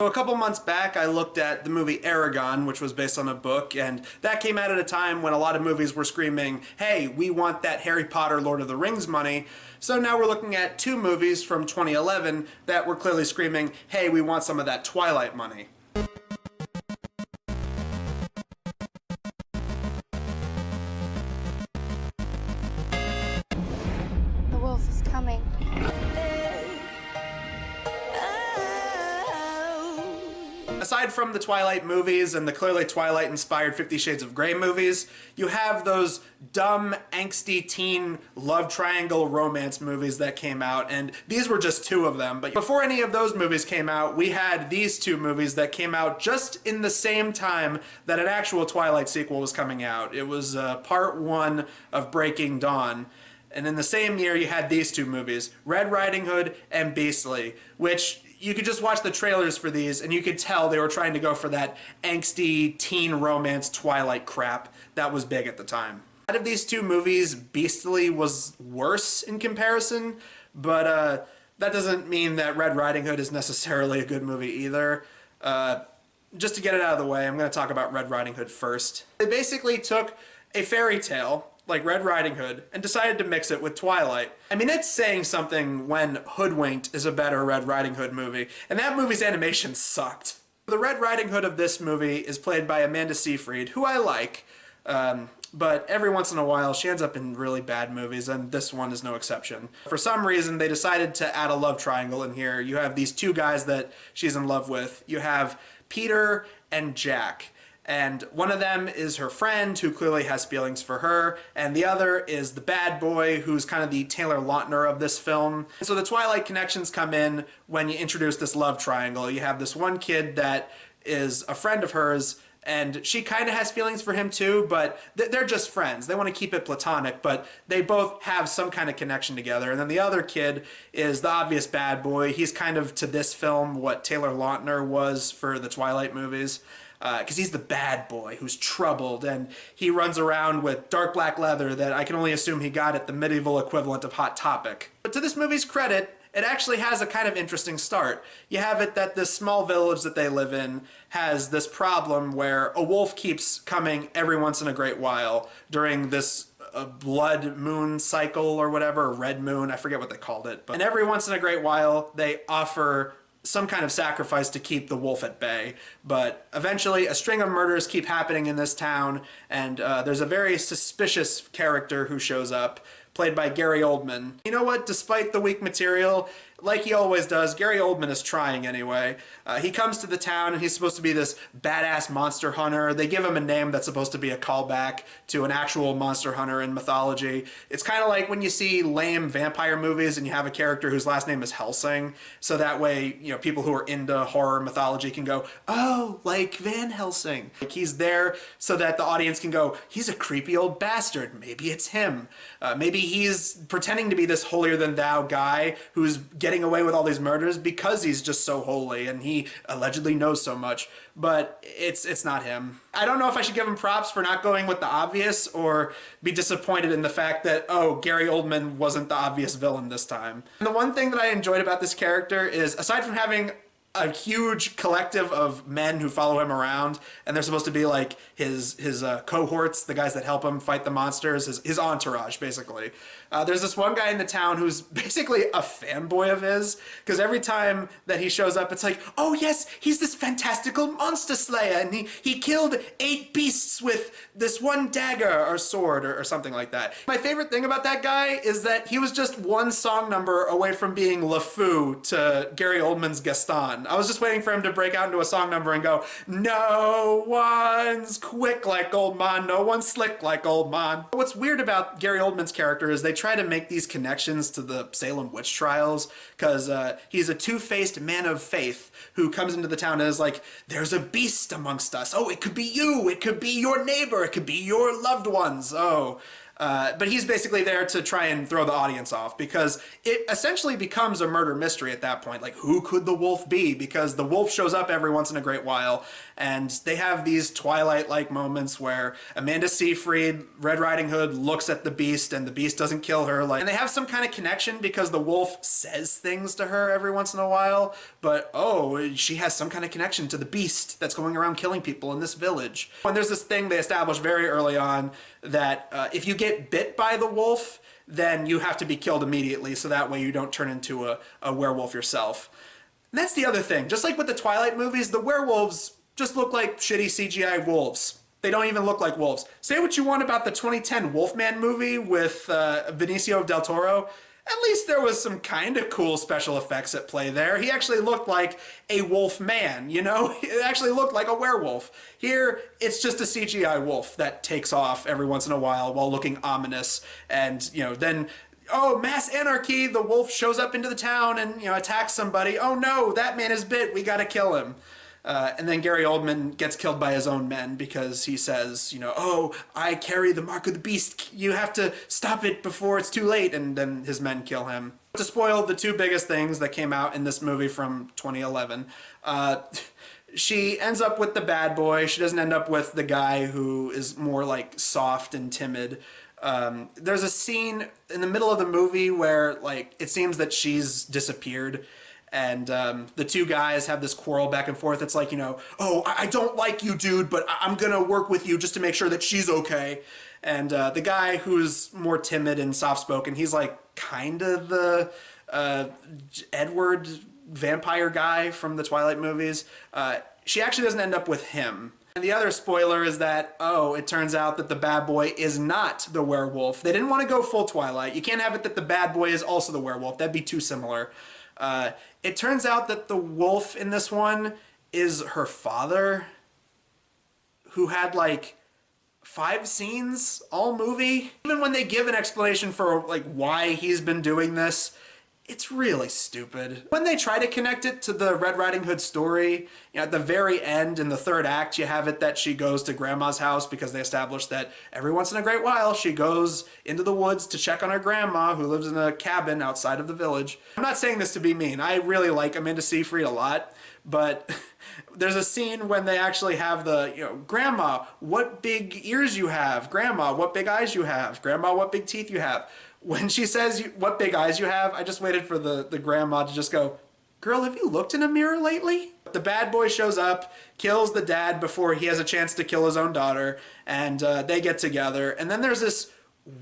So a couple months back, I looked at the movie Aragon, which was based on a book, and that came out at a time when a lot of movies were screaming, hey, we want that Harry Potter Lord of the Rings money. So now we're looking at two movies from 2011 that were clearly screaming, hey, we want some of that Twilight money. The wolf is coming. Aside from the Twilight movies and the clearly Twilight-inspired 50 Shades of Grey movies, you have those dumb, angsty teen love triangle romance movies that came out, and these were just two of them. But before any of those movies came out, we had these two movies that came out just in the same time that an actual Twilight sequel was coming out. It was part one of Breaking Dawn. And in the same year, you had these two movies, Red Riding Hood and Beastly, which you could just watch the trailers for these and you could tell they were trying to go for that angsty teen romance Twilight crap that was big at the time. Out of these two movies, Beastly was worse in comparison, but that doesn't mean that Red Riding Hood is necessarily a good movie either. Just to get it out of the way, I'm going to talk about Red Riding Hood first. They basically took a fairy tale like Red Riding Hood and decided to mix it with Twilight. I mean, it's saying something when Hoodwinked is a better Red Riding Hood movie, and that movie's animation sucked. The Red Riding Hood of this movie is played by Amanda Seyfried, who I like, but every once in a while she ends up in really bad movies, and this one is no exception. For some reason, they decided to add a love triangle in here. You have these two guys that she's in love with. You have Peter and Jack. And one of them is her friend, who clearly has feelings for her, and the other is the bad boy, who's kind of the Taylor Lautner of this film. So the Twilight connections come in when you introduce this love triangle. You have this one kid that is a friend of hers, and she kind of has feelings for him too, but they're just friends. They want to keep it platonic, but they both have some kind of connection together. And then the other kid is the obvious bad boy. He's kind of, to this film, what Taylor Lautner was for the Twilight movies. Because he's the bad boy who's troubled, and he runs around with dark black leather that I can only assume he got at the medieval equivalent of Hot Topic. But to this movie's credit, it actually has a kind of interesting start. You have it that this small village that they live in has this problem where a wolf keeps coming every once in a great while during this blood moon cycle or whatever, red moon, I forget what they called it. And every once in a great while, they offer some kind of sacrifice to keep the wolf at bay. But eventually a string of murders keep happening in this town, and there's a very suspicious character who shows up, played by Gary Oldman. You know what? Despite the weak material, like he always does, Gary Oldman is trying anyway. He comes to the town and he's supposed to be this badass monster hunter. They give him a name that's supposed to be a callback to an actual monster hunter in mythology. It's kind of like when you see lame vampire movies and you have a character whose last name is Helsing, so that way, you know, people who are into horror mythology can go, oh, like Van Helsing. Like, he's there so that the audience can go, he's a creepy old bastard. Maybe it's him. Maybe he's pretending to be this holier-than-thou guy who's getting away with all these murders because he's just so holy and he allegedly knows so much, but it's not him. I don't know if I should give him props for not going with the obvious or be disappointed in the fact that, oh, Gary Oldman wasn't the obvious villain this time. And the one thing that I enjoyed about this character is, aside from having a huge collective of men who follow him around, and they're supposed to be like his cohorts, the guys that help him fight the monsters, his entourage, basically. There's this one guy in the town who's basically a fanboy of his, because every time that he shows up, it's like, oh yes, he's this fantastical monster slayer, and he killed 8 beasts with this one dagger or sword or something like that. My favorite thing about that guy is that he was just one song number away from being LeFou to Gary Oldman's Gaston. I was just waiting for him to break out into a song number and go, no one's quick like Oldman, no one's slick like Oldman. What's weird about Gary Oldman's character is they try to make these connections to the Salem witch trials, because he's a two-faced man of faith who comes into the town and is like, there's a beast amongst us. Oh, it could be you, it could be your neighbor, it could be your loved ones. Oh, But he's basically there to try and throw the audience off because it essentially becomes a murder mystery at that point. Like, who could the wolf be? Because the wolf shows up every once in a great while, and they have these Twilight-like moments where Amanda Seyfried, Red Riding Hood, looks at the beast, and the beast doesn't kill her. Like, and they have some kind of connection because the wolf says things to her every once in a while. But oh, she has some kind of connection to the beast that's going around killing people in this village. And there's this thing they established very early on that if you get bit by the wolf, then you have to be killed immediately, so that way you don't turn into a werewolf yourself. And that's the other thing. Just like with the Twilight movies, the werewolves just look like shitty CGI wolves. They don't even look like wolves. Say what you want about the 2010 Wolfman movie with Benicio del Toro. At least there was some kind of cool special effects at play there. He actually looked like a wolf man, you know? It actually looked like a werewolf. Here, it's just a CGI wolf that takes off every once in a while looking ominous. And, you know, then, oh, mass anarchy, the wolf shows up into the town and, you know, attacks somebody. Oh no, that man is bit, we gotta kill him. And then Gary Oldman gets killed by his own men because he says, you know, oh, I carry the mark of the beast. You have to stop it before it's too late. And then his men kill him. To spoil the two biggest things that came out in this movie from 2011, she ends up with the bad boy. She doesn't end up with the guy who is more like soft and timid. There's a scene in the middle of the movie where like it seems that she's disappeared. And the two guys have this quarrel back and forth. It's like, you know, oh, I don't like you, dude, but I'm going to work with you just to make sure that she's okay. And the guy who's more timid and soft-spoken, he's like kind of the Edward vampire guy from the Twilight movies. She actually doesn't end up with him. And the other spoiler is that, oh, it turns out that the bad boy is not the werewolf. They didn't want to go full Twilight. You can't have it that the bad boy is also the werewolf. That'd be too similar. It turns out that the wolf in this one is her father, who had like 5 scenes all movie. Even when they give an explanation for like why he's been doing this, it's really stupid. When they try to connect it to the Red Riding Hood story, you know, at the very end in the 3rd act, you have it that she goes to grandma's house because they established that every once in a great while she goes into the woods to check on her grandma who lives in a cabin outside of the village. I'm not saying this to be mean. I really like Amanda Seyfried a lot, but there's a scene when they actually have the, you know, grandma, what big ears you have? Grandma, what big eyes you have? Grandma, what big teeth you have? When she says, what big eyes you have, I just waited for the grandma to just go, girl, have you looked in a mirror lately? The bad boy shows up, kills the dad before he has a chance to kill his own daughter, and they get together. And then there's this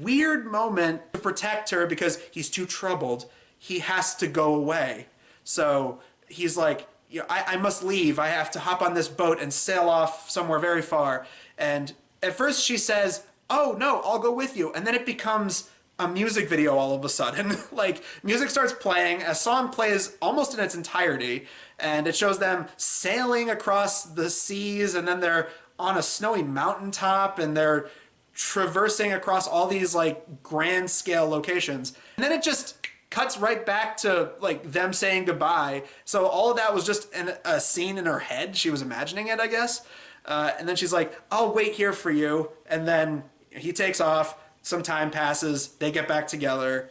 weird moment to protect her because he's too troubled. He has to go away. So he's like, you know, I must leave. I have to hop on this boat and sail off somewhere very far. And at first she says, oh, no, I'll go with you. And then it becomes a music video all of a sudden. Like, music starts playing, a song plays almost in its entirety, and it shows them sailing across the seas, and then they're on a snowy mountaintop, and they're traversing across all these, like, grand scale locations. And then it just cuts right back to, like, them saying goodbye. So all of that was just a scene in her head. She was imagining it, I guess. And then she's like, I'll wait here for you. And then he takes off. Some time passes, they get back together.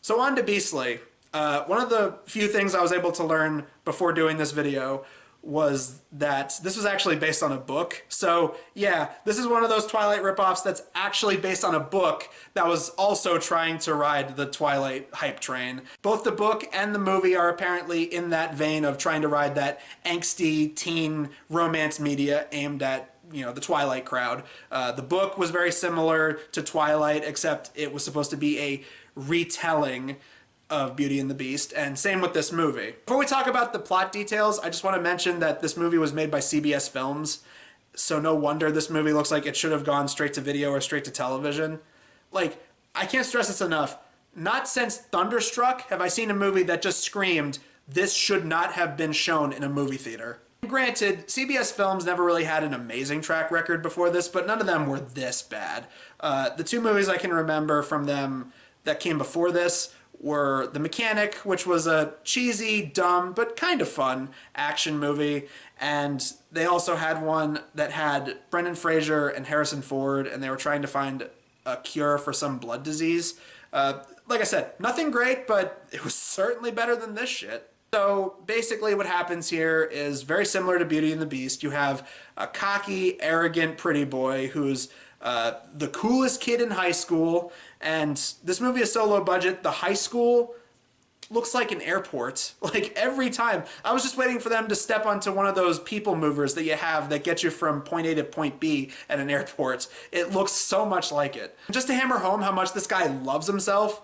So on to Beastly. One of the few things I was able to learn before doing this video was that this was actually based on a book. So yeah, this is one of those Twilight ripoffs that's actually based on a book that was also trying to ride the Twilight hype train. Both the book and the movie are apparently in that vein of trying to ride that angsty teen romance media aimed at, you know, the Twilight crowd. The book was very similar to Twilight, except it was supposed to be a retelling of Beauty and the Beast, and same with this movie. Before we talk about the plot details, I just want to mention that this movie was made by CBS Films, so no wonder this movie looks like it should have gone straight to video or straight to television. Like, I can't stress this enough. Not since Thunderstruck have I seen a movie that just screamed, this should not have been shown in a movie theater. Granted, CBS Films never really had an amazing track record before this, but none of them were this bad. The 2 movies I can remember from them that came before this were The Mechanic, which was a cheesy, dumb, but kind of fun action movie. And they also had one that had Brendan Fraser and Harrison Ford, and they were trying to find a cure for some blood disease. Like I said, nothing great, but it was certainly better than this shit. So basically what happens here is very similar to Beauty and the Beast. You have a cocky, arrogant, pretty boy who's the coolest kid in high school. And this movie is so low budget, the high school looks like an airport. Like every time. I was just waiting for them to step onto one of those people movers that you have that get you from point A to point B at an airport. It looks so much like it. Just to hammer home how much this guy loves himself,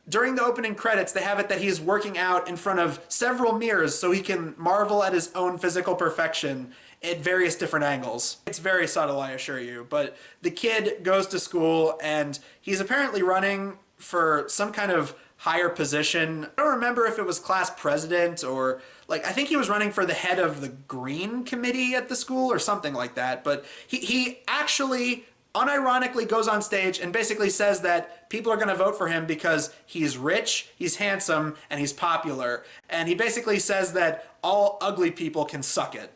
during the opening credits, they have it that he's working out in front of several mirrors so he can marvel at his own physical perfection at various different angles. It's very subtle, I assure you, but the kid goes to school and he's apparently running for some kind of higher position. I don't remember if it was class president or, like, I think he was running for the head of the green committee at the school or something like that, but he actually unironically goes on stage and basically says that people are going to vote for him because he's rich, he's handsome, and he's popular. And he basically says that all ugly people can suck it.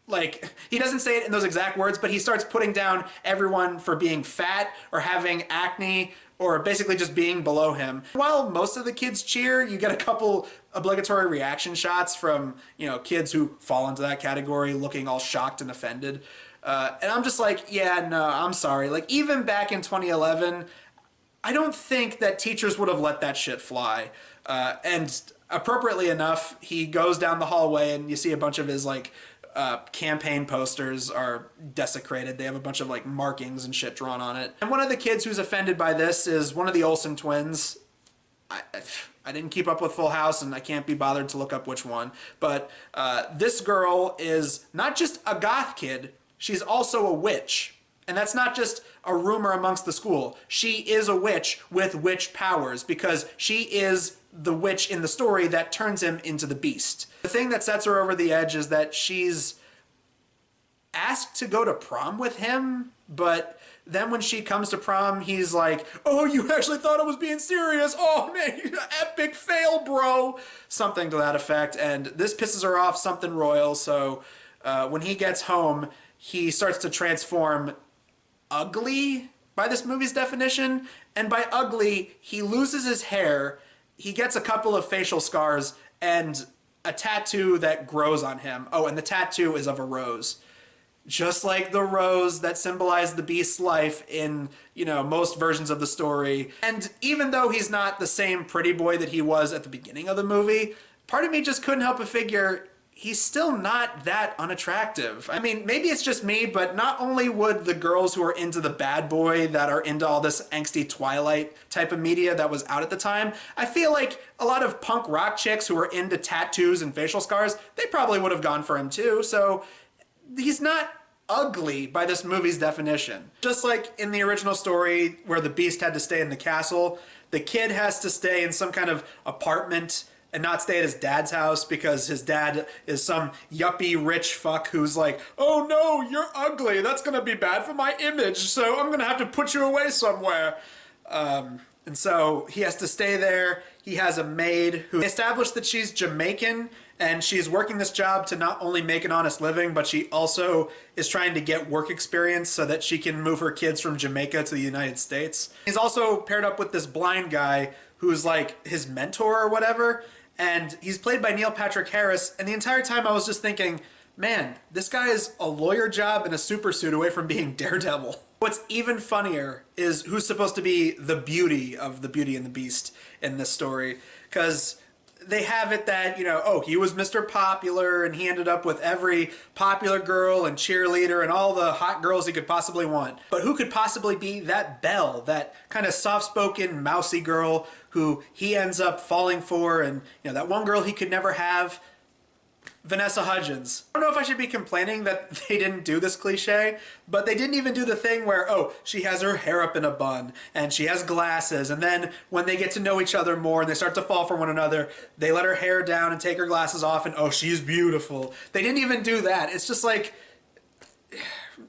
Like, he doesn't say it in those exact words, but he starts putting down everyone for being fat or having acne or basically just being below him. While most of the kids cheer, you get a couple obligatory reaction shots from, you know, kids who fall into that category looking all shocked and offended. And I'm just like, yeah, no, I'm sorry. Like, even back in 2011, I don't think that teachers would have let that shit fly. And appropriately enough, he goes down the hallway and you see a bunch of his, like, campaign posters are desecrated. They have a bunch of, like, markings and shit drawn on it. And one of the kids who's offended by this is one of the Olsen twins. I didn't keep up with Full House, and I can't be bothered to look up which one. But this girl is not just a goth kid, she's also a witch. And that's not just a rumor amongst the school. She is a witch with witch powers because she is the witch in the story that turns him into the beast. The thing that sets her over the edge is that she's asked to go to prom with him, but then when she comes to prom, he's like, oh, you actually thought I was being serious? Oh, man, epic fail, bro. Something to that effect. And this pisses her off something royal, so when he gets home, he starts to transform ugly by this movie's definition. And by ugly, he loses his hair, he gets a couple of facial scars, and a tattoo that grows on him. Oh, and the tattoo is of a rose. Just like the rose that symbolized the beast's life in, you know, most versions of the story. And even though he's not the same pretty boy that he was at the beginning of the movie, part of me just couldn't help but figure he's still not that unattractive. I mean, maybe it's just me, but not only would the girls who are into the bad boy that are into all this angsty Twilight type of media that was out at the time, I feel like a lot of punk rock chicks who are into tattoos and facial scars, they probably would have gone for him too. So he's not ugly by this movie's definition. Just like in the original story where the beast had to stay in the castle, the kid has to stay in some kind of apartment and not stay at his dad's house because his dad is some yuppie rich fuck who's like, oh no, you're ugly, that's gonna be bad for my image, so I'm gonna have to put you away somewhere. And so he has to stay there. He has a maid who established that she's Jamaican and she's working this job to not only make an honest living, but she also is trying to get work experience so that she can move her kids from Jamaica to the United States. He's also paired up with this blind guy who's like his mentor or whatever, and he's played by Neil Patrick Harris, and the entire time I was just thinking, man, this guy is a lawyer job in a super suit away from being Daredevil. What's even funnier is who's supposed to be the beauty of the Beauty and the Beast in this story, because they have it that, you know, oh, he was Mr. Popular and he ended up with every popular girl and cheerleader and all the hot girls he could possibly want. But who could possibly be that Belle, that kind of soft-spoken, mousy girl who he ends up falling for, and, you know, that one girl he could never have? Vanessa Hudgens. I don't know if I should be complaining that they didn't do this cliche, but they didn't even do the thing where, oh, she has her hair up in a bun, and she has glasses, and then when they get to know each other more and they start to fall for one another, they let her hair down and take her glasses off, and oh, she's beautiful. They didn't even do that. It's just like,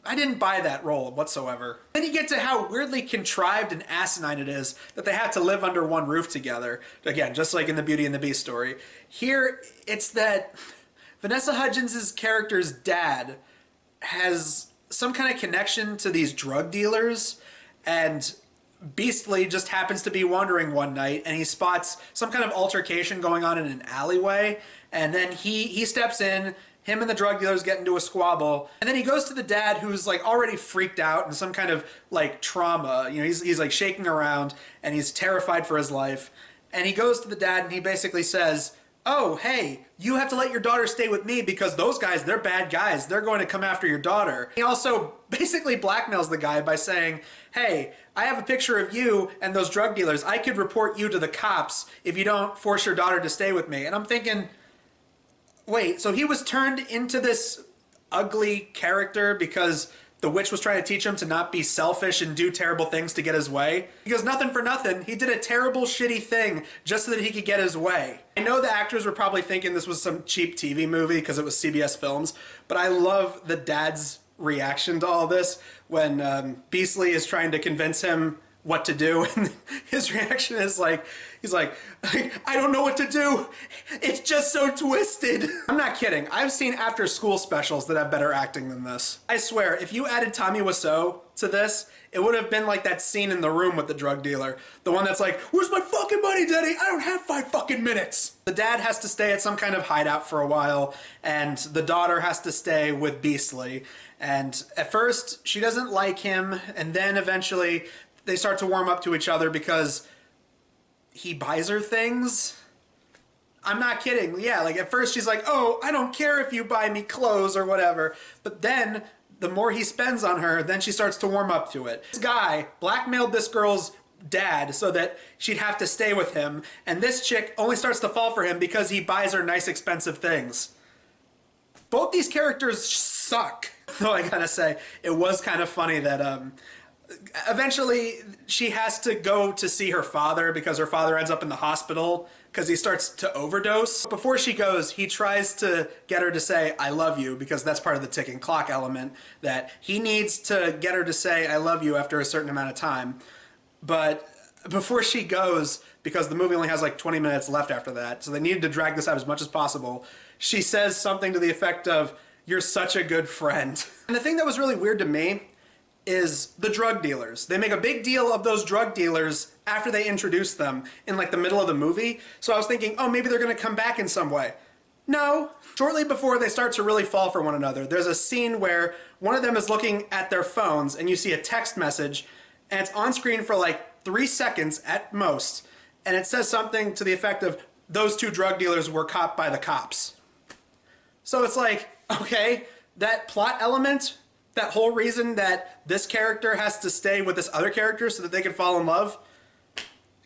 I didn't buy that role whatsoever. Then you get to how weirdly contrived and asinine it is that they have to live under one roof together. Again, just like in the Beauty and the Beast story. Here, it's that Vanessa Hudgens' character's dad has some kind of connection to these drug dealers, and Beastly just happens to be wandering one night and he spots some kind of altercation going on in an alleyway, and then he steps in. Him and the drug dealers get into a squabble, and then he goes to the dad, who's like already freaked out in some kind of like trauma. You know, he's like shaking around and he's terrified for his life. And he goes to the dad and he basically says, "Oh, hey, you have to let your daughter stay with me because those guys, they're bad guys. They're going to come after your daughter." He also basically blackmails the guy by saying, "Hey, I have a picture of you and those drug dealers. I could report you to the cops if you don't force your daughter to stay with me." And I'm thinking, wait, so he was turned into this ugly character because the witch was trying to teach him to not be selfish and do terrible things to get his way? Because nothing for nothing, he did a terrible, shitty thing just so that he could get his way. I know the actors were probably thinking this was some cheap TV movie because it was CBS Films, but I love the dad's reaction to all this when Beastly is trying to convince him what to do, and his reaction is like, he's like, "I don't know what to do. It's just so twisted." I'm not kidding. I've seen after school specials that have better acting than this. I swear, if you added Tommy Wiseau to this, it would have been like that scene in The Room with the drug dealer. The one that's like, "Where's my fucking money, Daddy? I don't have 5 fucking minutes." The dad has to stay at some kind of hideout for a while, and the daughter has to stay with Beastly. And at first, she doesn't like him, and then eventually they start to warm up to each other because he buys her things. I'm not kidding. Yeah, like at first she's like, "Oh, I don't care if you buy me clothes or whatever." But then the more he spends on her, then she starts to warm up to it. This guy blackmailed this girl's dad so that she'd have to stay with him, and this chick only starts to fall for him because he buys her nice expensive things. Both these characters suck. Though I gotta say, it was kind of funny that eventually she has to go to see her father because her father ends up in the hospital because he starts to overdose. Before she goes, he tries to get her to say, "I love you," because that's part of the ticking clock element, that he needs to get her to say, "I love you," after a certain amount of time. But before she goes, because the movie only has like 20 minutes left after that, so they needed to drag this out as much as possible, she says something to the effect of, "You're such a good friend." And the thing that was really weird to me is the drug dealers. They make a big deal of those drug dealers after they introduce them in like the middle of the movie. So I was thinking, oh, maybe they're gonna come back in some way. No. Shortly before they start to really fall for one another, there's a scene where one of them is looking at their phones and you see a text message and it's on screen for like 3 seconds at most. And it says something to the effect of, "Those 2 drug dealers were caught by the cops." So it's like, okay, that plot element, that whole reason that this character has to stay with this other character so that they can fall in love,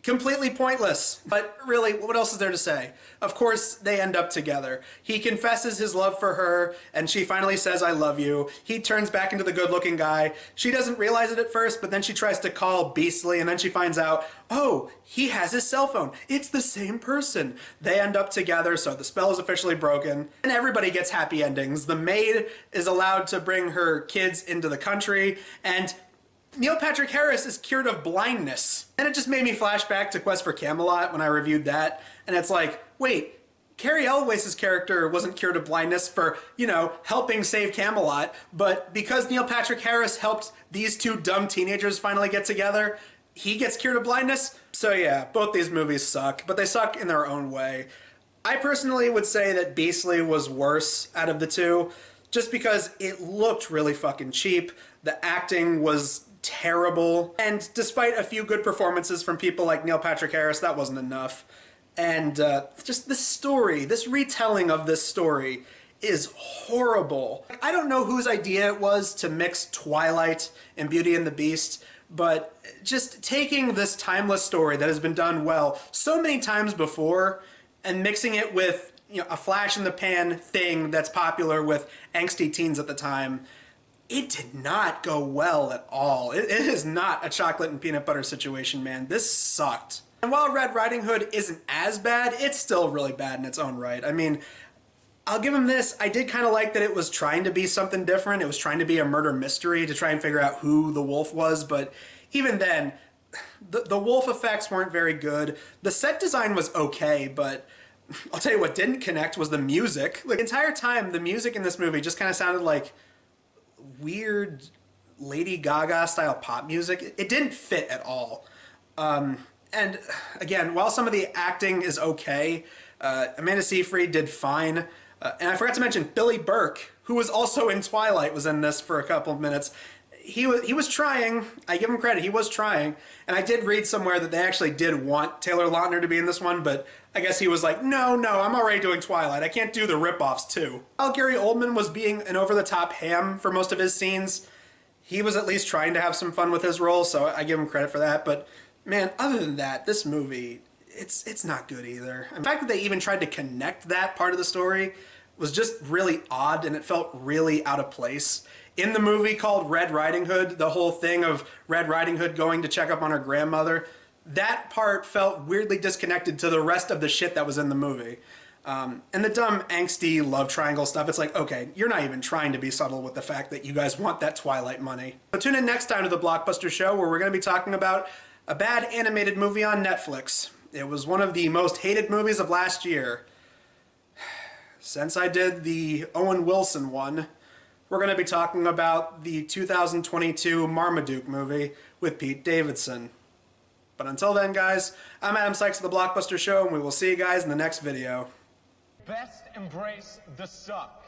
completely pointless. But really, what else is there to say? Of course, they end up together. He confesses his love for her, and she finally says, "I love you." He turns back into the good-looking guy. She doesn't realize it at first, but then she tries to call Beastly, and then she finds out, oh, he has his cell phone. It's the same person. They end up together, so the spell is officially broken. And everybody gets happy endings. The maid is allowed to bring her kids into the country, and Neil Patrick Harris is cured of blindness. And it just made me flash back to Quest for Camelot when I reviewed that. And it's like, wait, Carrie Elway's character wasn't cured of blindness for, you know, helping save Camelot. But because Neil Patrick Harris helped these 2 dumb teenagers finally get together, he gets cured of blindness. So yeah, both these movies suck, but they suck in their own way. I personally would say that Beastly was worse out of the 2, just because it looked really fucking cheap. The acting was terrible, and despite a few good performances from people like Neil Patrick Harris, that wasn't enough. And just the story, this retelling of this story is horrible. I don't know whose idea it was to mix Twilight and Beauty and the Beast, but just taking this timeless story that has been done well so many times before and mixing it with, you know, a flash in the pan thing that's popular with angsty teens at the time, it did not go well at all. It is not a chocolate and peanut butter situation, man. This sucked. And while Red Riding Hood isn't as bad, it's still really bad in its own right. I mean, I'll give him this. I did kind of like that it was trying to be something different. It was trying to be a murder mystery to try and figure out who the wolf was, but even then, the wolf effects weren't very good. The set design was okay, but I'll tell you what didn't connect was the music. Like, the entire time, the music in this movie just kind of sounded like weird Lady Gaga style pop music. It didn't fit at all. And again, while some of the acting is okay, Amanda Seyfried did fine. And I forgot to mention Billy Burke, who was also in Twilight, was in this for a couple of minutes. He was trying. I give him credit. He was trying. And I did read somewhere that they actually did want Taylor Lautner to be in this one, but I guess he was like, no, I'm already doing Twilight. I can't do the ripoffs too. While Gary Oldman was being an over-the-top ham for most of his scenes, he was at least trying to have some fun with his role, so I give him credit for that. But man, other than that, this movie, it's not good either. The fact that they even tried to connect that part of the story was just really odd, and it felt really out of place. In the movie called Red Riding Hood, the whole thing of Red Riding Hood going to check up on her grandmother, that part felt weirdly disconnected to the rest of the shit that was in the movie. And the dumb, angsty love triangle stuff, it's like, okay, you're not even trying to be subtle with the fact that you guys want that Twilight money. So tune in next time to the Blockbuster Show, where we're going to be talking about a bad animated movie on Netflix. It was one of the most hated movies of last year. Since I did the Owen Wilson one, we're going to be talking about the 2022 Marmaduke movie with Pete Davidson. But until then, guys, I'm Adam Sykes of the Blockbuster Show, and we will see you guys in the next video. Best embrace the suck.